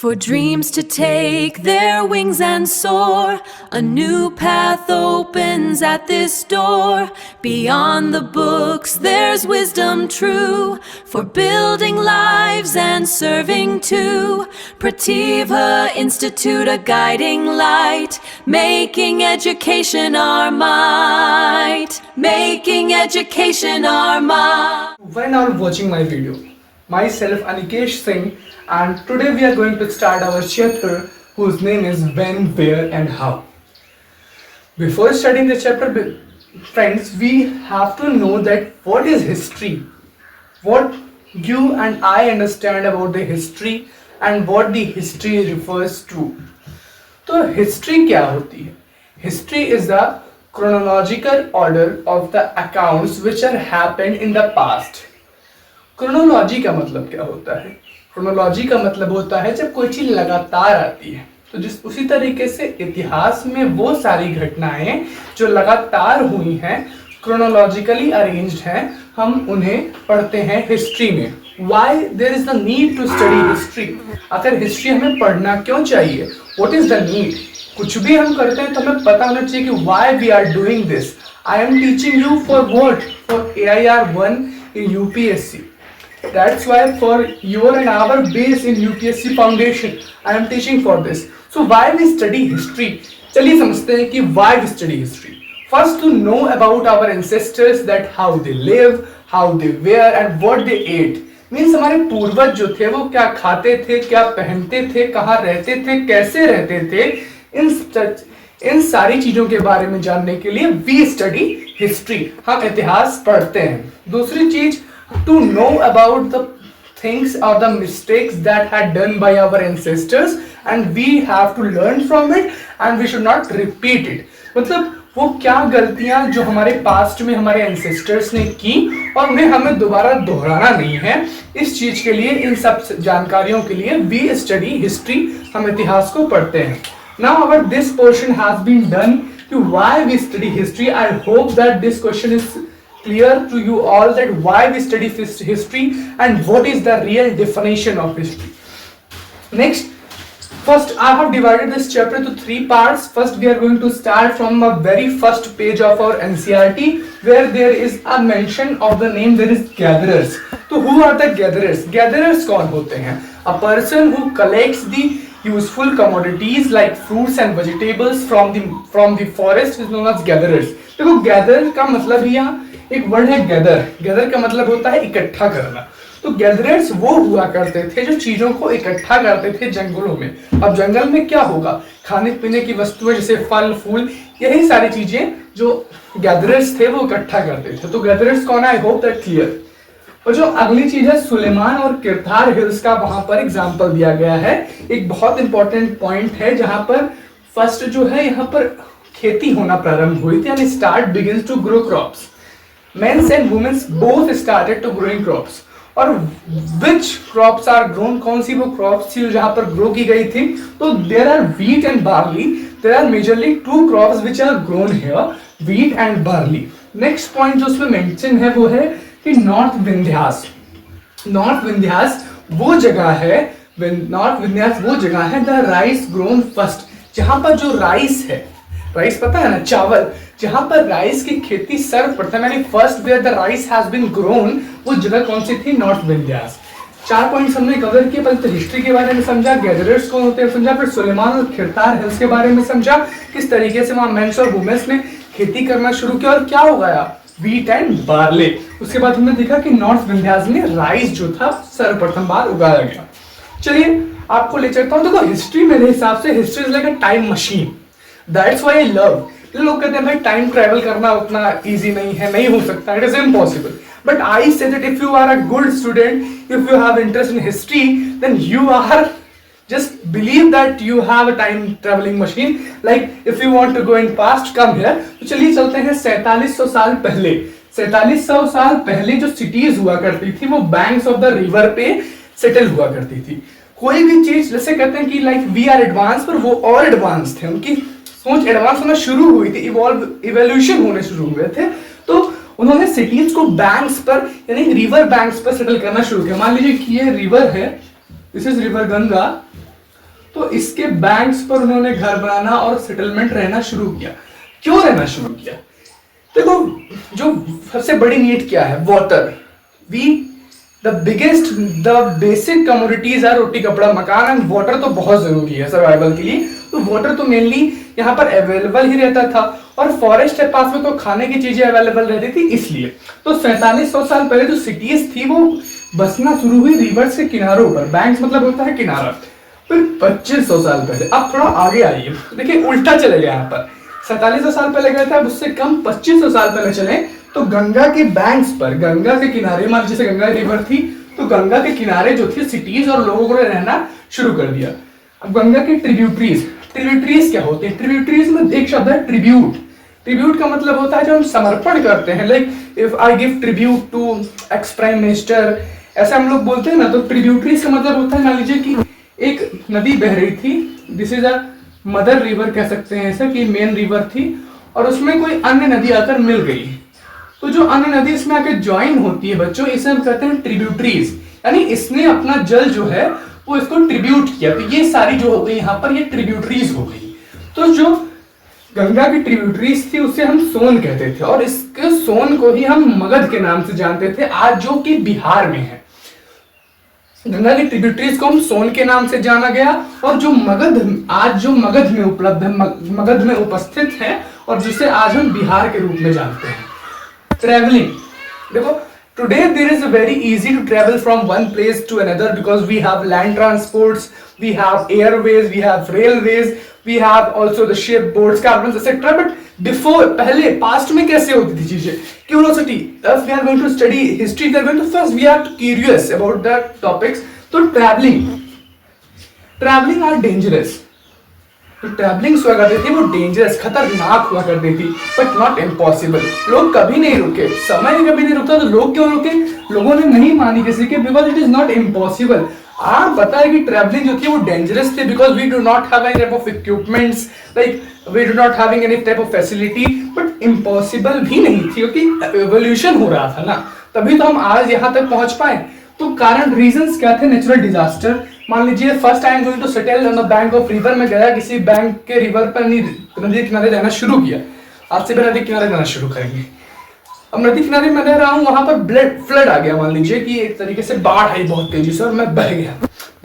For dreams to take their wings and soar, a new path opens at this door. Beyond the books there's wisdom true, for building lives and serving too. Prativa Institute, a guiding light, making education our might, making education our might. When are watching my video, myself Anikesh Singh, and today we are going to start our chapter whose name is When, Where and How. Before studying the chapter, friends, we have to know that what is history, what you and I understand about the history and what the history refers to. तो history क्या होती है? History is the chronological order of the accounts which are happened in the past. Chronology का मतलब क्या होता है? Chronology का मतलब होता है जब कोई चीज लगातार आती है। तो जिस उसी तरीके से इतिहास में वो सारी घटनाएं जो लगातार हुई हैं, क्रोनोलॉजिकली अरेंज्ड हैं, हम उन्हें पढ़ते हैं हिस्ट्री में। Why there is the need to study history? आखिर हिस्ट्री हमें पढ़ना क्यों चाहिए? What is the need? कुछ भी हम करते हैं तो हमें पता होना चाहिए कि why we are doing this. I am teaching you for what? For AIR1 in UPSC. That's why for your and our base in UPSC foundation, I am teaching for this. So why we study history? चलिए समझते हैं कि why we study history. First, to know about our ancestors, that how they live, how they wear and what they ate. Means हमारे पूर्वज जो थे वो क्या खाते थे, क्या पहनते थे, कहाँ रहते थे, कैसे रहते थे, इन सारी चीजों के बारे में जानने के लिए we study history. हम इतिहास पढ़ते हैं। दूसरी चीज, to know about the things or the mistakes that had done by our ancestors and we have to learn from it and we should not repeat it. मतलब वो क्या गलतियां जो हमारे पास्ट में हमारे ancestors ने की और उन्हें हमें दोबारा दोहराना नहीं है, इस चीज के लिए, इन सब जानकारियों के लिए we study history, हम इतिहास को पढ़ते हैं। Now our this portion has been done to why we study history. I hope that this question is clear to you all, that why we study history and what is the real definition of history. Next, first I have divided this chapter into 3 parts. First we are going to start from the very first page of our NCERT, where there is a mention of the name, there is gatherers. So who are the gatherers? Gatherers कौन होते हैं? A person who collects the useful commodities like fruits and vegetables from the forest is known as gatherers. देखो gather का मतलब ही यहाँ एक word है gather. Gather का मतलब होता है इकट्ठा करना। तो गैदरर्स वो हुआ करते थे जो चीजों को इकट्ठा करते थे जंगलों में। अब जंगल में क्या होगा? खाने पीने की वस्तुएं जैसे फल फूल, यही सारी चीजें जो गैदरर्स थे वो इकट्ठा करते थे। तो गैदरर्स कौन है? I hope that clear. और जो अगली चीज है, सुलेमान और किरतार हिल्स का वहां पर एग्जाम्पल दिया गया है। एक बहुत इंपॉर्टेंट पॉइंट है जहां पर फर्स्ट जो है यहाँ पर खेती होना प्रारंभ हुई थी, यानी start begins to grow crops. Men and women both started to growing crops. और which crops are grown? कौन सी वो crops थी जहाँ पर grow की गई थी? तो there are wheat and barley. There are majorly 2 crops which are grown here, wheat and barley. Next point जो उसमें mention है वो है कि North Vindhyas. North Vindhyas वो जगह है, North Vindhyas वो जगह है the rice grown first. जहाँ पर जो राइस है, राइस पता है ना, चावल, जहां पर राइस की खेती सर्वप्रथम यानी first where the rice has been grown, वो जगह कौन सी थी? नॉर्थ विंध्यास। 4 पॉइंट्स हमने कवर किए। पहले तो हिस्ट्री के बारे में समझा, गैदरर्स कौन होते हैं समझा, फिर सुलेमान और खिरतार हिल्स के बारे में समझा, किस तरीके से वहां मेंस और वुमेन्स ने खेती करना शुरू किया और क्या उगाया? Wheat and barley. उसके बाद हमने देखा कि नॉर्थ विंध्यास में राइस जो था सर्वप्रथम बार उगाया गया। चलिए आपको ले चलता हूँ। देखो हिस्ट्री मेरे हिसाब से history is like a time machine. That's why I love. लोग कहते हैं भाई टाइम ट्रैवल करना उतना इजी नहीं है, नहीं हो सकता, it is impossible. But I say that if you are a good student, if you have interest in history, then you are just believe that you have a time traveling machine. Like if you want to go in past, come here. तो चलिए चलते हैं 4700 साल पहले। 4700 साल पहले जो cities हुआ करती थी वो बैंक्स ऑफ द रिवर पे सेटल हुआ करती थी। कोई भी चीज जैसे कहते हैं कि लाइक वी आर एडवांस, पर वो और एडवांस थे, उनकी सोच एडवांस होना शुरू हुई थी, इवोल्यूशन होने शुरू हुए थे। तो उन्होंने सिटीज को बैंक्स पर यानी रिवर बैंक्स पर सेटल करना शुरू किया। मान लीजिए कि ये रिवर है, दिस इज रिवर गंगा तो इसके बैंक्स पर उन्होंने घर बनाना और सेटलमेंट रहना शुरू किया। क्यों रहना शुरू किया? देखो, जो सबसे बड़ी नीड क्या है? वाटर। द बेसिक कमोडिटीज है रोटी कपड़ा मकान, एंड वाटर तो बहुत जरूरी है सर्वाइवल के लिए। तो वाटर तो मेनली यहाँ पर अवेलेबल ही रहता था, और फॉरेस्ट के पास में तो खाने की चीजें अवेलेबल रहती थी। इसलिए तो 4700 साल पहले जो सिटीज थी वो बसना शुरू हुई रिवर्स के किनारों पर। बैंक्स मतलब होता है किनारा। फिर 2500 साल पहले, अब थोड़ा आगे आइए, देखिए उल्टा चले गए यहाँ पर। 4700 साल पहले गए थे, अब उससे कम 2500 साल पहले चले तो गंगा के बैंक्स पर, गंगा के किनारे, मान जैसे गंगा रिवर थी तो गंगा के किनारे जो थी सिटीज और लोगों ने रहना शुरू कर दिया। अब गंगा के ट्रिब्यूटरीज क्या होते हैं? ट्रिब्यूटरीज में एक शब्द है ट्रिब्यूट। ट्रिब्यूट का मतलब होता है जब हम समर्पण करते हैं, like if I give tribute to ex prime minister, ऐसा हम लोग बोलते हैं ना। तो ट्रिब्यूटरीज का मतलब होता है, मान लीजिए कि एक नदी बह रही थी, this is a mother river कह सकते हैं ऐसा, कि मेन रिवर थी, और उसमें कोई अन्य नदी आकर मिल गई। तो जो अन्य नदी इसमें आकर ज्वाइन होती है बच्चों, इसे हम कहते हैं ट्रिब्यूटरीज। यानी इसने अपना जल जो है वो इसको ट्रिब्यूट किया। तो ये सारी जो हो गई यहाँ पर, ये ट्रिब्यूटरीज हो गई। तो जो गंगा की ट्रिब्यूटरीज थी उसे हम सोन कहते थे, और इसके सोन को ही हम मगध के नाम से जानते थे, आज जो कि बिहार में है। गंगा की ट्रिब्यूटरीज को हम सोन के नाम से जाना गया, और जो मगध, आज जो मगध में उपलब्ध है, मगध में उपस्थित है, और जिसे आज हम बिहार के रूप में जानते हैं। ट्रेवलिंग, देखो, today there is a very easy to travel from one place to another because we have land transports, we have airways, we have railways, we have also the ship, boats, caravans, etc. But before, पहले past में कैसे होती थी चीजें? Curiosity. If we are going to study history, we are going to first we are curious about the topics. तो traveling are dangerous. तो travelling हुआ करती थी वो डेंजरस, खतरनाक हुआ करती थी, बट नॉट इम्पॉसिबल। लोग कभी नहीं रुके, समय कभी नहीं रुकता, तो लोग क्यों रुके? लोगों ने नहीं मानी किसी के, because it is not impossible. आप बताए कि ट्रैवलिंग जो थी वो डेंजरस थी because we do not have any type of equipments, like we do not having any type of facility, but impossible भी नहीं थी क्योंकि एवोल्यूशन हो रहा था ना, तभी तो हम आज यहाँ तक पहुंच पाए। तो कारण रीजंस क्या थे? Natural disaster. मान लीजिए first I am going to settle on the bank of river, में गया किसी बैंक के रिवर पर, नदी किनारे रहना शुरू किया। आज से भी नदी किनारे रहना शुरू करेंगे। अब नदी किनारे में रह रहा हूँ, वहां पर फ्लड आ गया, मान लीजिए कि एक तरीके से बाढ़ आई बहुत तेजी से, और मैं बह गया,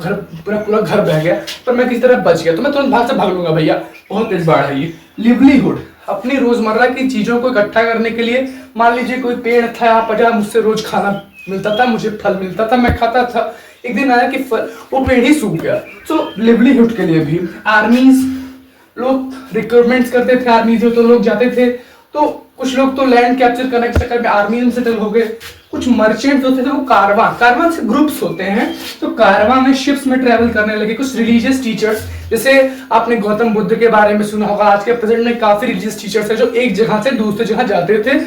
घर पूरा घर बह गया, पर मैं किसी तरह बच गया, तो मैं तुरंत भाग से भाग लूंगा, भैया बहुत तेज बाढ़ आई है। लिवलीहुड, अपनी रोजमर्रा की चीजों को इकट्ठा करने के लिए, मान लीजिए कोई पेड़ था यहाँ पर, मुझसे रोज खाना मिलता था, मुझे फल मिलता था, मैं खाता था। एक दिन आया कि वो पेड़ ही सूख गया। तो लिवलीहुड के लिए भी आर्मीज, लोग रिक्रूटमेंट्स करते थे आर्मीज में, तो लोग जाते थे, तो कुछ लोग तो लैंड कैप्चर करने के चक्कर में आर्मी में सेटल हो गए। कुछ मर्चेंट्स होते थे, वो कारवां से ग्रुप्स होते हैं, तो कारवां में शिप्स में ट्रेवल करने लगे। कुछ रिलीजियस टीचर्स, जैसे आपने गौतम बुद्ध के बारे में सुना होगा, आज के प्रेजेंट में काफी रिलीजियस टीचर्स है जो एक जगह से दूसरी जगह जाते थे।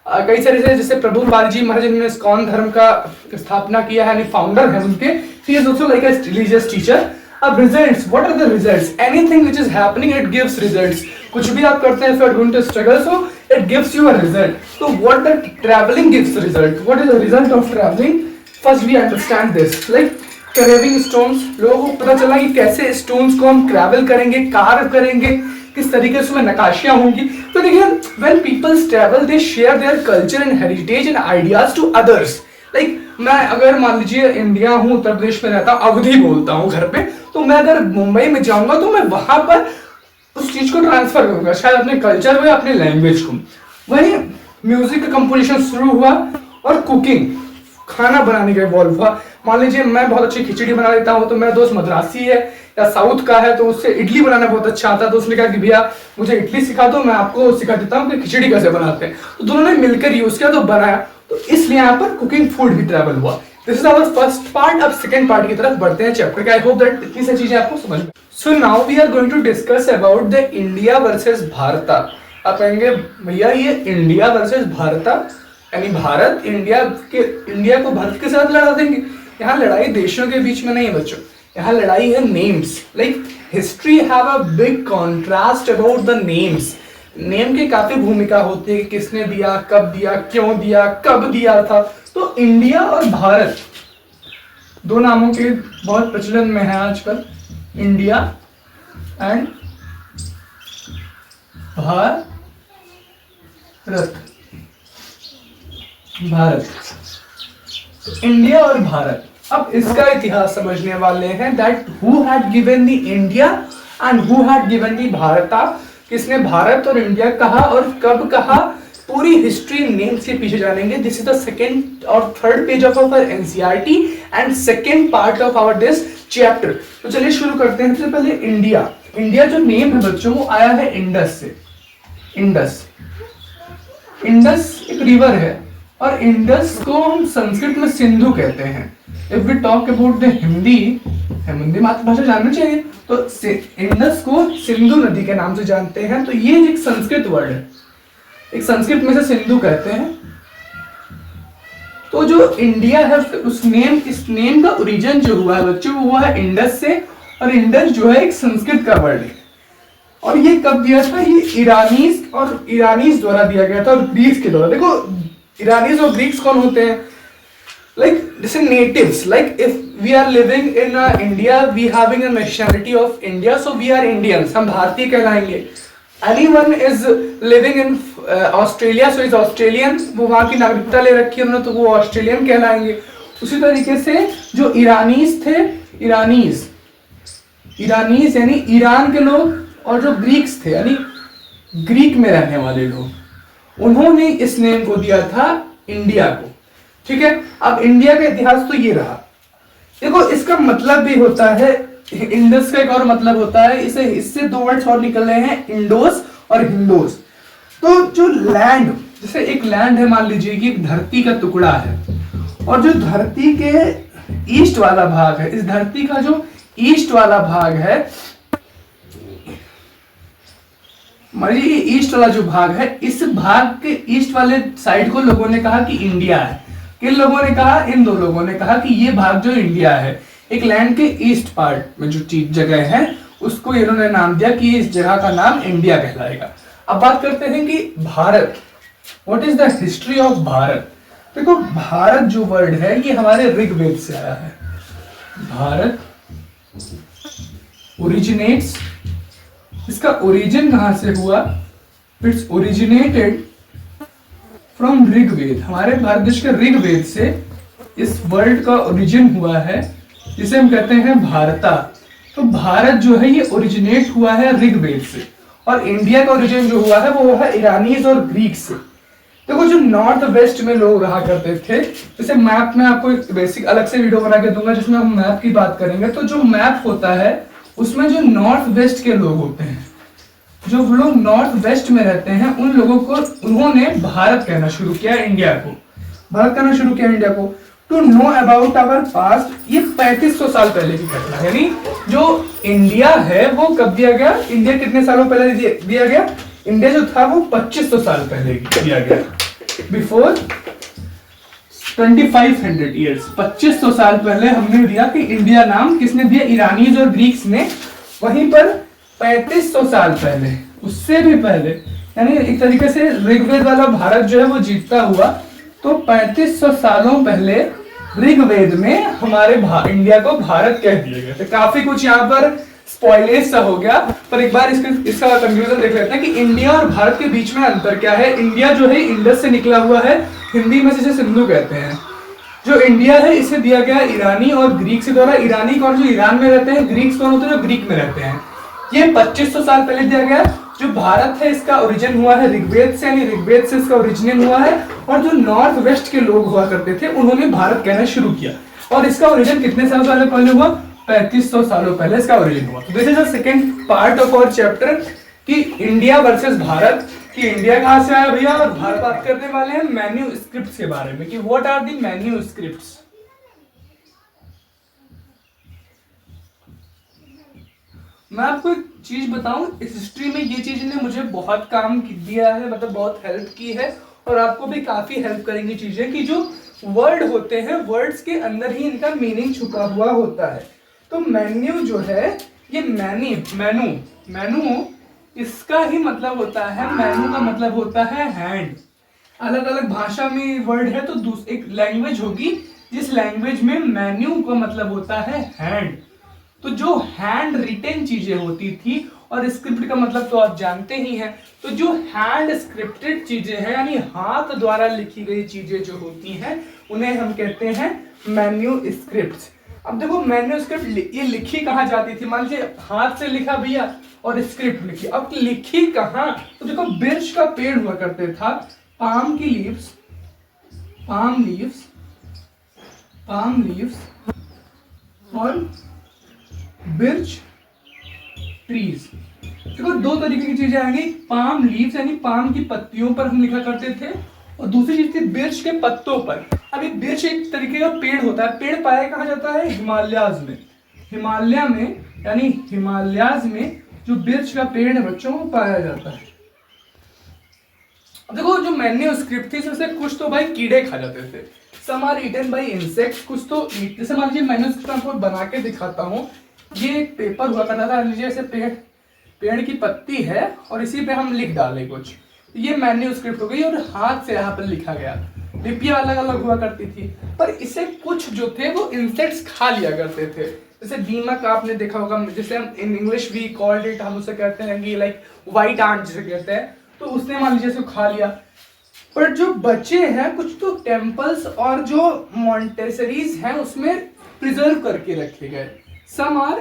कई सारे जैसे प्रभुपाद जी महाराज, जिन्होंने इस्कॉन धर्म का स्थापना किया है, फाउंडर है उनके, he is also like a religious teacher. अब results, what are the results? Anything which is happening, it gives results. कुछ भी आप करते हैं, if you are going to struggle, so it gives you a result. So what the traveling gives result? What is the result of traveling? First we understand this, like carving stones. लोगों को पता चला कि कैसे stones को हम travel करेंगे, carve करेंगे, किस तरीके से उसमें नक्काशियां होंगी। तो देखिए, when people travel, they share their culture and heritage and ideas to others. Like मैं अगर मान लीजिए इंडिया हूँ, उत्तर प्रदेश में रहता हूँ, अवधी बोलता हूँ घर पे, तो मैं अगर मुंबई में जाऊंगा तो मैं वहां पर उस चीज को ट्रांसफर करूंगा, शायद अपने कल्चर को या अपने लैंग्वेज को। वही म्यूजिक का कंपोजिशन शुरू हुआ, और कुकिंग, खाना बनाने का इवॉल्व हुआ। मान लीजिए मैं बहुत अच्छी खिचड़ी बना लेता हूँ, तो मेरा दोस्त मद्रासी है या साउथ का है, तो उससे इडली बनाना बहुत अच्छा आता है, तो उसने कहा कि भैया मुझे इडली सिखा दो, मैं आपको सिखा देता हूँ कि खिचड़ी कैसे बनाते हैं। तो दोनों ने मिलकर यूज किया तो बनाया, तो इसलिए यहाँ पर कुकिंग फूड भी ट्रैवल हुआ। This is our first part. अब सेकंड पार्ट की तरफ बढ़ते हैं चैप्टर के। आई होप दैट इतनी सारी चीजें आपको समझ में। So now we are going to discuss about the India versus Bharat. आप कहेंगे भैया ये इंडिया वर्सेस भारत, यानी भारत इंडिया को भारत के साथ लड़ा देंगे? यहाँ लड़ाई देशों के बीच में नहीं है बच्चों, यहाँ लड़ाई है names. Like history have a big contrast about the names. Name की काफी भूमिका होती है कि किसने दिया, कब दिया, क्यों दिया, कब दिया था। तो इंडिया और भारत दो नामों के बहुत प्रचलन में है आजकल। India and Bharat. Bharat, India और भारत। अब इसका इतिहास समझने वाले हैं that who had given the India and who had given the भारता। किसने भारत और इंडिया कहा और कब कहा, पूरी हिस्ट्री नेम्स के पीछे जानेंगे। दिस इज द सेकंड और third page of our NCERT and second part of our this chapter. तो चलिए शुरू करते हैं। सबसे पहले इंडिया। इंडिया जो नेम है बच्चों वो आया है इंडस से। इंडस, इंडस एक रिवर है और इंडस को हम संस्कृत में सिंधु कहते हैं। If we talk about the Hindi, Hindi मातृभाषा जाननी चाहिए, तो इंडस को सिंधु नदी के नाम से जानते हैं। तो ये एक संस्कृत वर्ड है, एक संस्कृत में से सिंधु कहते हैं। तो जो इंडिया है उस नेम, इस नेम का ओरिजिन जो हुआ है बच्चों वो हुआ है इंडस से। और इंडस जो है एक संस्कृत का वर्ड है। और ये कब दिया था, ये ईरानीज द्वारा दिया गया था और ग्रीक्स के द्वारा। देखो ईरानीज और ग्रीक्स कौन होते हैं, like this is natives, like if we are living in India, we having a nationality of India, so we are Indians, हम भारतीय कहलाएंगे। anyone is living in Australia, so is Australian, वो वहाँ की नागरिकता ले रखी है उन्होंने तो वो ऑस्ट्रेलियन कहलाएंगे। उसी तरीके से जो ईरानीज थे, ईरानीज यानी ईरान के लोग, और जो ग्रीक्स थे यानी ग्रीक में रहने वाले लोग, उन्होंने इस नेम को दिया था इंडिया को। ठीक है, अब इंडिया का इतिहास तो ये रहा। देखो इसका मतलब भी होता है, इंडस का एक और मतलब होता है, इससे दो वर्ड्स और निकल रहे हैं, इंडोस और हिंदोस। तो जो लैंड, जैसे एक लैंड है, मान लीजिए कि एक धरती का टुकड़ा है और जो धरती के ईस्ट वाला भाग है, इस धरती का जो ईस्ट वाला भाग है, मान लीजिए ईस्ट वाला जो भाग है, इस भाग के ईस्ट वाले साइड को लोगों ने कहा कि इंडिया है। किन लोगों ने कहा, इन दो लोगों ने कहा कि ये भाग जो इंडिया है, एक लैंड के ईस्ट पार्ट में जो चीज जगह है उसको इन्होंने नाम दिया कि इस जगह का नाम इंडिया कहलाएगा। अब बात करते हैं कि Bharat, what is the history of Bharat. देखो भारत जो वर्ड है ये हमारे ऋग्वेद से आया है। भारत ओरिजिनेट्स, इसका ओरिजिन कहां से हुआ, इट्स ओरिजिनेटेड फ्रॉम ऋग्वेद। हमारे भारत देश के ऋग्वेद से इस वर्ड का ओरिजिन हुआ है, जिसे हम कहते हैं भारता। तो भारत जो है ये ओरिजिनेट हुआ है ऋग्वेद से, और इंडिया का ओरिजिन जो हुआ है वो हुआ है ईरानीज और ग्रीक से। देखो जो नॉर्थ वेस्ट में लोग रहा करते थे, जैसे मैप में आपको एक बेसिक अलग से वीडियो बना के दूंगा जिसमें हम मैप की बात करेंगे। तो जो मैप होता है उसमें जो नॉर्थ वेस्ट के लोग होते हैं, जो लोग नॉर्थ वेस्ट में रहते हैं, उन लोगों को उन्होंने भारत कहना शुरू किया, इंडिया को भारत कहना शुरू किया, इंडिया को। To know about our past, ये 3500 साल पहले की घटना है। यानी जो इंडिया है वो कब दिया गया, इंडिया कितने सालों पहले दिया गया, इंडिया जो था वो 2500 साल पहले दिया गया, बिफोर 2500 ईयर्स। 2500 साल पहले हमने दिया कि इंडिया नाम, किसने दिया, ईरानीज और ग्रीक्स ने। वहीं पर 3500 साल पहले, उससे भी पहले, यानी एक तरीके से ऋग्वेद वाला भारत जो है वो जीतता हुआ, तो 3500 सालों पहले ऋग्वेद में हमारे इंडिया को भारत कह दिया गया। तो काफी कुछ यहाँ पर स्पॉइलेज सा हो गया, पर एक बार इसका कंक्लूजन देख लेते हैं कि इंडिया और भारत के बीच में अंतर क्या है। इंडिया जो है इंडस से निकला हुआ है, हिंदी में जिसे सिंधु कहते हैं। जो इंडिया है इसे दिया गया ईरानी और ग्रीक से द्वारा। ईरानी कौन, जो ईरान में रहते हैं, ग्रीक्स कौन होते हैं, जो ग्रीक में रहते हैं। ये 2500 साल पहले दिया गया। जो भारत है इसका ओरिजिन हुआ है ऋग्वेद से, यानी ऋग्वेद से इसका ओरिजिन हुआ है। और जो नॉर्थ वेस्ट के लोग हुआ करते थे उन्होंने भारत कहना शुरू किया, और इसका ओरिजिन कितने सालों पहले हुआ, 3500 सालों पहले इसका ओरिजिन हुआ। This is the second part of our chapter कि इंडिया वर्सेस भारत, कि इंडिया कहां से आया भैया, और भारत। बात करने वाले हैं मैन्यूस्क्रिप्ट्स के बारे में कि व्हाट आर द मैन्यूस्क्रिप्ट्स। मैं आपको एक चीज बताऊं, इस हिस्ट्री में ये चीज ने मुझे बहुत काम दिया है, मतलब बहुत हेल्प की है, और आपको भी काफी हेल्प करेंगी चीजें कि जो वर्ड होते हैं, वर्ड्स के अंदर ही इनका मीनिंग छुपा हुआ होता है। तो मेन्यू जो है, ये मेनू इसका ही मतलब होता है, मेनू का मतलब होता है हैंड। अलग अलग भाषा में वर्ड है, तो एक लैंग्वेज होगी जिस लैंग्वेज में मेन्यू का मतलब होता है हैंड। तो जो हैंड रिटेन चीजें होती थी, और स्क्रिप्ट का मतलब तो आप जानते ही हैं, तो जो हैंड स्क्रिप्टेड चीजें हैं यानी हाथ द्वारा लिखी गई चीजें जो होती हैं उन्हें हम कहते हैं मैन्यूस्क्रिप्ट्स। अब देखो मैन्यूस्क्रिप्ट ये लिखी कहाँ जाती थी, मान लीजिए हाथ से लिखा भैया और स्क्रिप्ट लिखी, अब लिखी कहाँ, तो देखो बिर्च का पेड़ हुआ करते था, पाम की लीव्स, पाम लीव्स और बिर्च ट्रीज। देखो दो तरीके की चीजें आएंगी, पाम लीव्स यानी पाम की पत्तियों पर हम लिखा करते थे, और दूसरी चीज थी बिर्च के पत्तों पर। अब ये बिर्च एक तरीके का पेड़ होता है, पेड़ पाया कहाँ जाता है, हिमालयाज में, हिमालय में यानी हिमालयाज में जो बिर्च का पेड़ है बच्चों वो पाया जाता है। अब देखो जो मैन्यूस्क्रिप्ट थी उससे कुछ तो भाई कीड़े खा जाते थे, some are eaten by insects, कुछ तो जैसे मान लीजिए मैन्यूस्क्रिप्ट आपको बना के दिखाता हूँ, ये एक पेपर हुआ करता था, लीजिए ऐसे पेड़ की पत्ती है और इसी पे हम लिख डाले कुछ, ये मैन्यूस्क्रिप्ट हो गई और हाथ से यहाँ पर लिखा गया। लिपियां अलग अलग हुआ करती थी, पर इसे कुछ जो थे वो इंसेक्ट्स खा लिया करते थे, जैसे दीमक आपने देखा होगा, जैसे हम in English we called it, हम उसे कहते हैं कि लाइक व्हाइट आंट जिसे कहते हैं, तो उसने मान लीजिए उसको खा लिया। पर जो बचे हैं कुछ तो टेम्पल्स और जो मॉन्टेसरीज हैं उसमें प्रिजर्व करके रखे गए, some are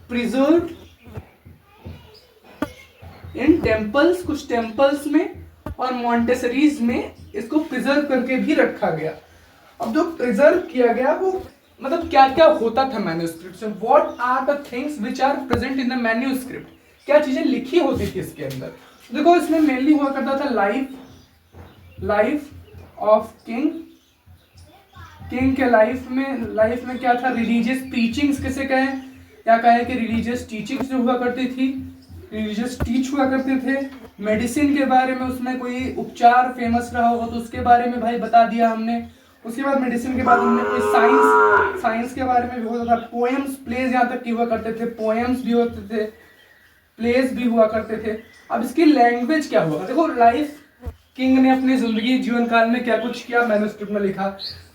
preserve in temples, कुछ टेम्पल्स में और मॉन्टेसरीज में इसको प्रिजर्व करके भी रखा गया। अब जो प्रिजर्व किया गया वो मतलब क्या क्या होता था मैन्यूस्क्रिप्ट में, what are the things which are present in the manuscript, क्या चीजें लिखी होती थी इसके अंदर। देखो इसमें मेनली हुआ करता था लाइफ ऑफ किंग, किंग के लाइफ में क्या था, रिलीजियस टीचिंग्स किसे कहें, क्या कहें कि रिलीजियस टीचिंग्स जो हुआ करती थी, रिलीजियस टीच हुआ करते थे। मेडिसिन के बारे में उसमें कोई उपचार फेमस रहा होगा तो उसके बारे में भाई बता दिया हमने। उसके बाद मेडिसिन के बाद हमने कोई साइंस के बारे में भी होता था। पोएम्स प्लेज यहाँ तक की हुआ करते थे, पोएम्स भी होते थे, प्लेज भी हुआ करते थे। अब इसकी लैंग्वेज क्या हुआ, देखो लाइफ किंग ने अपनी जिंदगी जीवन काल में क्या कुछ किया मैन्यूस्क्रिप्ट में लिखा।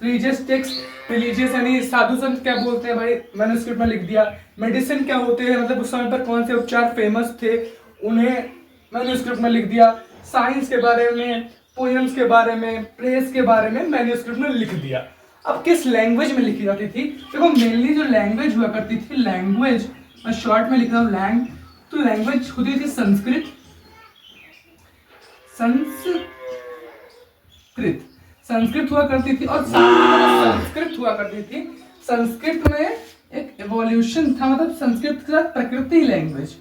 रिलीजियस टेक्स्ट, रिलीजियस यानी साधु संत क्या बोलते हैं भाई मैन्यूस्क्रिप्ट में लिख दिया। मेडिसिन क्या होते हैं मतलब उस समय पर कौन से उपचार फेमस थे उन्हें मैन्यूस्क्रिप्ट में लिख दिया। साइंस के बारे में, पोएम्स के बारे में, प्लेस के बारे में मैन्यूस्क्रिप्ट में लिख दिया। अब किस लैंग्वेज में लिखी जाती थी, देखो मेनली जो लैंग्वेज हुआ करती थी, लैंग्वेज मैं शॉर्ट में लिख रहा हूँ तो लैंग्वेज होती थी संस्कृत हुआ करती थी। और संस्कृत हुआ करती थी, संस्कृत में एक एवोल्यूशन था, मतलब संस्कृत के साथ प्रकृति लैंग्वेज।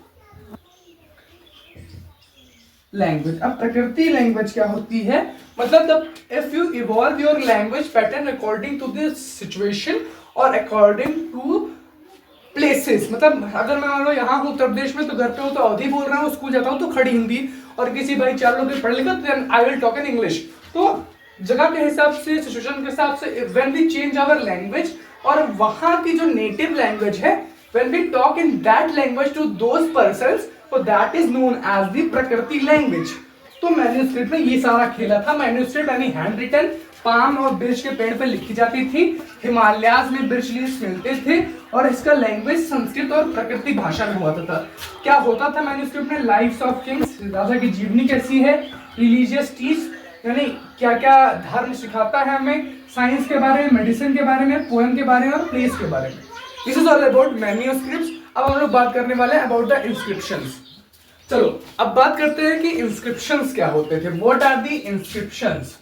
अब प्रकृति लैंग्वेज क्या होती है, मतलब if you evolve your language pattern according to the situation और अकॉर्डिंग टू प्लेसेस, मतलब अगर मैं मान लो यहाँ हूँ उत्तर प्रदेश में तो घर पे हूँ तो अवधी बोल रहा हूँ, स्कूल जाता हूँ तो खड़ी हिंदी, और किसी भाई चार लोग पढ़ लिखा तो I will talk in English. तो जगह के हिसाब से, सिचुएशन के हिसाब से when we change our language, और वहाँ की जो नेटिव लैंग्वेज है when we talk in that language to those persons, तो that is known as the Prakriti language. तो मैन्यूस्क्रिप्ट में ये सारा खेला था। मैन्यूस्क्रिप्ट यानी हैंड रिटन, पाम और बिर्च के पेड़ पर लिखी जाती थी, हिमालयाज में बिर्च लीव्स मिलते थे, और इसका लैंग्वेज संस्कृत और प्रकृति भाषा में हुआ था। क्या होता था मैन्यूस्क्रिप्ट में, लाइव्स ऑफ किंग्स, राजा की जीवनी कैसी है, रिलीजियस टीच यानी क्या क्या धर्म सिखाता है हमें, साइंस के बारे में, मेडिसिन के बारे में, पोएम के बारे में और प्लेस के बारे में। This is all about manuscripts. अब हम लोग बात करने वाले हैं अबाउट द इंस्क्रिप्शंस। चलो अब बात करते हैं कि इंस्क्रिप्शंस क्या होते थे, व्हाट आर द इंस्क्रिप्शंस।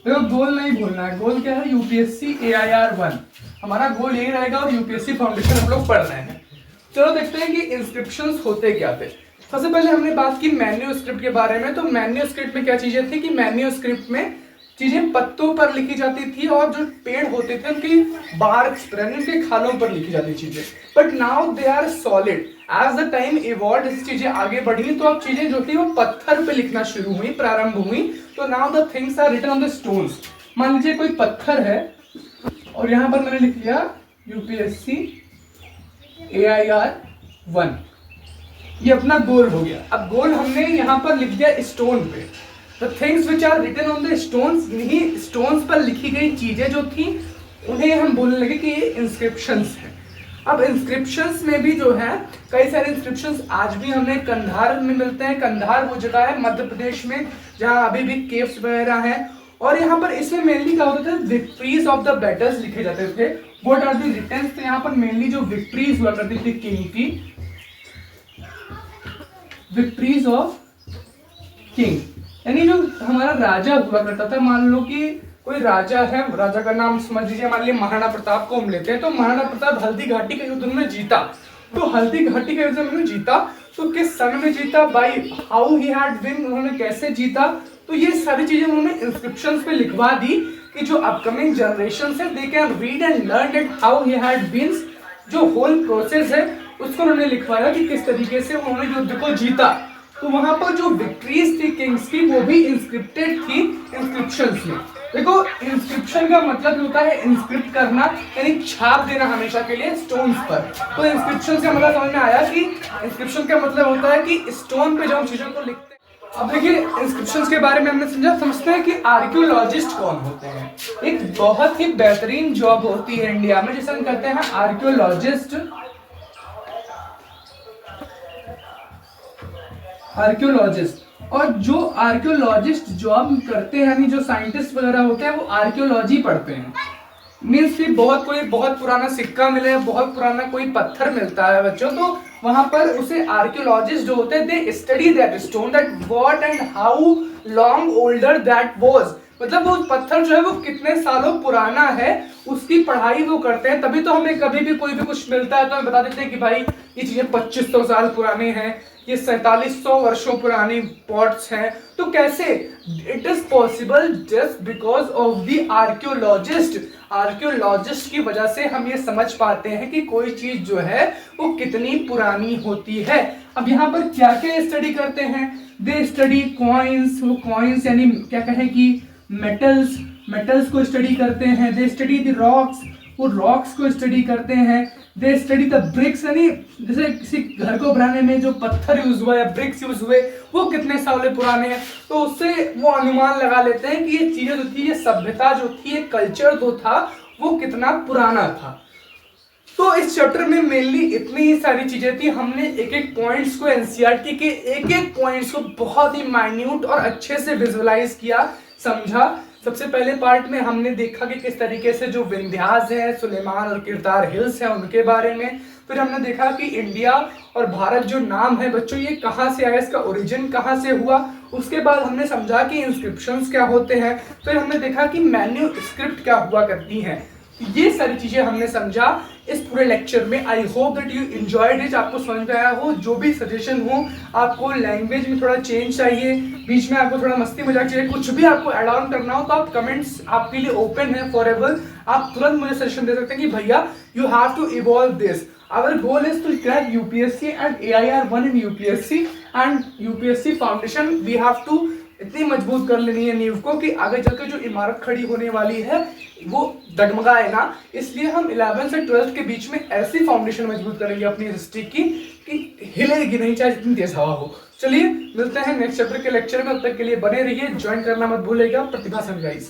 देखो गोल नहीं भूलना है, गोल क्या है, यूपीएससी AIR 1 हमारा गोल यही रहेगा, और यूपीएससी फाउंडेशन हम लोग पढ़ रहे हैं। चलो देखते हैं कि इंस्क्रिप्शंस होते क्या थे। सबसे पहले हमने बात की मैन्यूस्क्रिप्ट के बारे में। तो मैन्यूस्क्रिप्ट में क्या चीजें थी कि मैन्यूस्क्रिप्ट में चीजें पत्तों पर लिखी जाती थी, और जो पेड़ होते थे उनकी बार्क्स पर यानी उनके खालों पर लिखी जाती चीजें। But now they are solid. As the time evolve, जैसे चीजें आगे बढ़ी तो अब चीजें जो थी वो पत्थर पे लिखना शुरू हुई, प्रारंभ हुई। तो now the things are written on the stones. मान लीजिए कोई पत्थर है और यहाँ पर मैंने लिख लिया यूपीएससी AIR 1, ये अपना गोल हो गया। अब गोल हमने यहाँ पर लिख दिया स्टोन पे। The things which are written on the stones, इन्हीं स्टोन्स पर लिखी गई चीजें जो थी उन्हें हम बोलने लगे कि ये इंस्क्रिप्शंस हैं। अब इंस्क्रिप्शंस में भी जो है कई सारे इंस्क्रिप्शंस आज भी हमें कंधार में मिलते हैं। कंधार वो जगह है मध्य प्रदेश में जहाँ अभी भी केव्स वगैरह हैं, और यहाँ पर इसमें मेनली क्या होता था, विक्ट्रीज ऑफ द बैटल्स लिखे जाते थे। व्हाट आर द रिटर्न्स, तो यहाँ पर मेनली जो विक्ट्रीज हुआ करती थी किंग की, विक्ट्रीज ऑफ किंग, यानी जो हमारा राजा हुआ करता था, मान लो कि कोई राजा है, राजा का नाम समझ लीजिए, मान लीजिए महाराणा प्रताप को हम लेते हैं, तो महाराणा प्रताप हल्दी घाटी के युद्ध में जीता। तो हल्दी घाटी के युद्ध में जीता तो किस सन में जीता, by how he had win, उन्होंने कैसे जीता, तो ये सारी चीजें उन्होंने इंस्क्रिप्शंस पे लिखवा दी कि जो अपकमिंग जनरेशन है they can read and learn it how he had win. जो होल प्रोसेस है उसको उन्होंने लिखवाया कि किस तरीके से उन्होंने युद्ध को जीता। तो वहां पर जो विक्ट्रीज थी किंग्स की वो भी इंस्क्रिप्टेड थी इंस्क्रिप्शंस में। देखो इंस्क्रिप्शन का मतलब होता है इंस्क्रिप्ट करना, यानी छाप देना हमेशा के लिए स्टोन्स पर। तो इंस्क्रिप्शन का मतलब समझ में आया कि इंस्क्रिप्शन का मतलब होता है कि स्टोन पे जो हम चीजों को लिखते हैं। अब देखिए इंस्क्रिप्शंस के बारे में हमने समझते हैं कि आर्कियोलॉजिस्ट कौन होते हैं। एक बहुत ही बेहतरीन जॉब होती है इंडिया में जिसे हम कहते हैं आर्कियोलॉजिस्ट। और जो आर्कियोलॉजिस्ट जॉब करते हैं, यानी जो साइंटिस्ट वगैरह होते हैं, वो आर्कियोलॉजी पढ़ते हैं। मीन्स कि बहुत पुराना सिक्का मिले, बहुत पुराना कोई पत्थर मिलता है बच्चों, तो वहां पर उसे आर्कियोलॉजिस्ट जो होते हैं they study that stone, that what and how long older that was, मतलब वो पत्थर जो है वो कितने सालों पुराना है उसकी पढ़ाई वो करते हैं। तभी तो हमें कभी भी कोई भी कुछ मिलता है तो हमें बता देते हैं कि भाई ये चीजें 2500 साल पुराने हैं, ये 4700 वर्षों पुरानी पॉट्स हैं। तो कैसे it is possible, just because of the archaeologist. Archaeologist की वजह से हम ये समझ पाते हैं कि कोई चीज जो है वो कितनी पुरानी होती है। अब यहाँ पर क्या क्या स्टडी करते हैं, दे स्टडी कॉइन्स, वो कॉइन्स यानी क्या कहें कि मेटल्स को स्टडी करते हैं। दे स्टडी द रॉक्स, वो रॉक्स को स्टडी करते हैं। दे स्टडी द ब्रिक्स, यानी जैसे किसी घर को बनाने में जो पत्थर यूज हुआ या ब्रिक्स यूज हुए वो कितने सालों पुराने हैं, तो उससे वो अनुमान लगा लेते हैं कि ये चीजें जो थी, ये सभ्यता जो थी, ये कल्चर जो था वो कितना पुराना था। तो इस चैप्टर में मेनली इतनी ही सारी चीजें थी। हमने एक एक पॉइंट्स को एनसीईआरटी के एक एक पॉइंट्स को बहुत ही माइन्यूट और अच्छे से विजुअलाइज किया, समझा। सबसे पहले पार्ट में हमने देखा कि किस तरीके से जो विंध्यास है, सुलेमान और किरतार हिल्स है उनके बारे में। फिर हमने देखा कि इंडिया और भारत जो नाम है बच्चों ये कहाँ से आया, इसका ओरिजिन कहाँ से हुआ। उसके बाद हमने समझा कि इंस्क्रिप्शंस क्या होते हैं। फिर हमने देखा कि मैन्यूस्क्रिप्ट क्या हुआ करती हैं। ये सारी चीजें हमने समझा इस पूरे लेक्चर में। I hope that you enjoyed it, आपको समझ में आया हो। जो भी सजेशन हो, आपको लैंग्वेज में थोड़ा चेंज चाहिए, बीच में आपको थोड़ा मस्ती मजाक चाहिए, कुछ भी आपको ऐड ऑन करना हो तो आप कमेंट्स आपके लिए ओपन है फॉर एवर। आप तुरंत मुझे सजेशन दे सकते हैं कि भैया you have to evolve this. Our goal is to crack UPSC and AIR1 इन UPSC and UPSC foundation. We have to इतनी मजबूत कर लेनी है नींव को कि आगे चलकर जो इमारत खड़ी होने वाली है वो डगमगाए ना। इसलिए हम 11 से 12 के बीच में ऐसी फाउंडेशन मजबूत करेंगे अपनी हिस्ट्री की कि हिलेगी नहीं, चाहे जितनी तेज हवा हो। चलिए मिलते हैं नेक्स्ट चैप्टर के लेक्चर में, तब तक के लिए बने रहिए, ज्वाइन करना मत भूलिएगा प्रतिभा सनराइज।